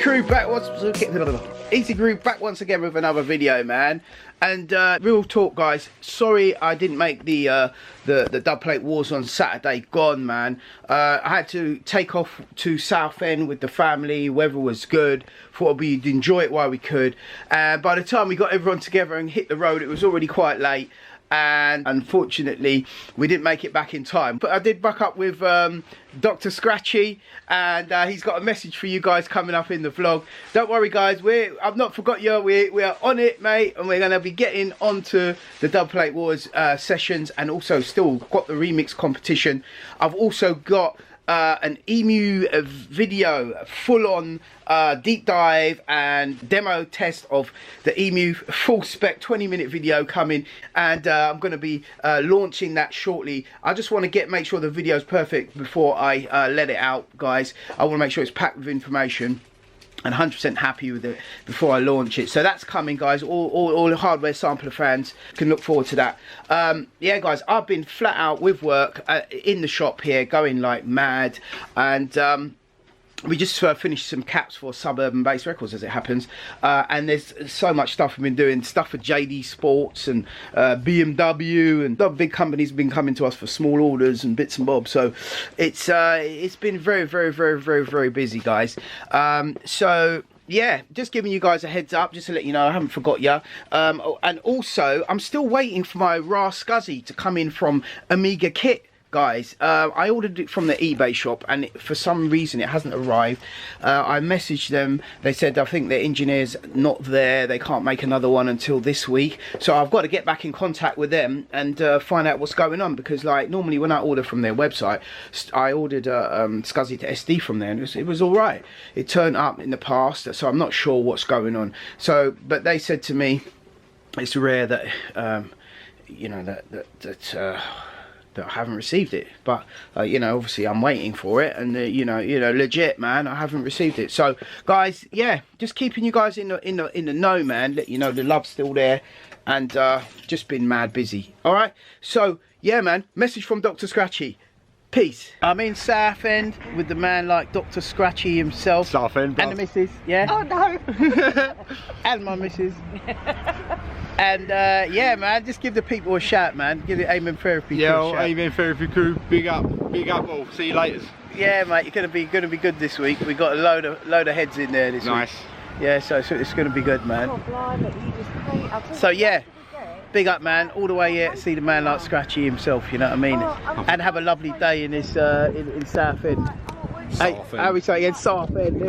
Crew back once again with another video, man. And real talk, guys, sorry I didn't make the Dub Plate Wars on Saturday. Gone, man. I had to take off to Southend with the family. Weather was good. Thought we'd enjoy it while we could. By the time we got everyone together and hit the road, it was already quite late. And unfortunately we didn't make it back in time, but I did back up with Dr. Scratchy, and he's got a message for you guys coming up in the vlog. Don't worry, guys, I've not forgot you. We are on it, mate, and we're going to be getting onto the Dub Plate Wars sessions, and also still got the remix competition. I've also got an EMU video, full-on deep dive and demo test of the EMU full spec 20-minute video coming, and I'm going to be launching that shortly. I just want to make sure the video is perfect before I let it out, guys. I want to make sure it's packed with information and 100% happy with it before I launch it. So that's coming, guys. All hardware sampler fans can look forward to that. Yeah, guys, I've been flat out with work in the shop here, going like mad, and we just finished some caps for Suburban Bass Records, as it happens, and there's so much stuff we've been doing, stuff for JD Sports and BMW, and the big companies have been coming to us for small orders and bits and bobs. So it's been very busy, guys. So yeah, just giving you guys a heads up, just to let you know I haven't forgot you. And also, I'm still waiting for my Ra Scuzzy to come in from Amiga Kit, guys. I ordered it from the eBay shop, and for some reason it hasn't arrived. I messaged them. They said I think their engineer's not there, they can't make another one until this week. So I've got to get back in contact with them and find out what's going on, because like normally when I order from their website, I ordered Scuzzy to SD from there, and it was all right. It turned up in the past, so I'm not sure what's going on. So, but they said to me it's rare that you know, that I haven't received it, but you know, obviously I'm waiting for it, and you know, legit, man, I haven't received it. So guys, yeah, just keeping you guys in the know, man, let you know the love's still there, and just been mad busy. All right, so yeah, man, message from Dr. Scratchy. Peace. I'm in Southend with the man like Dr. Scratchy himself. Southend, and the missus, yeah. Oh no. And my missus. And yeah, man, just give the people a shout, man. Give the Amen Therapy Crew a shout. Yeah, Amen Therapy Crew, big up all. See you later. Yeah, mate, you're gonna be good this week. We got a load of heads in there this week. Nice. Yeah, so it's gonna be good, man. Oh, blimey, you just pay. So yeah, big up, man, all the way here to see the man like Scratchy himself. You know what I mean? And have a lovely day in this in Southend. Hey, how we say again? Southend.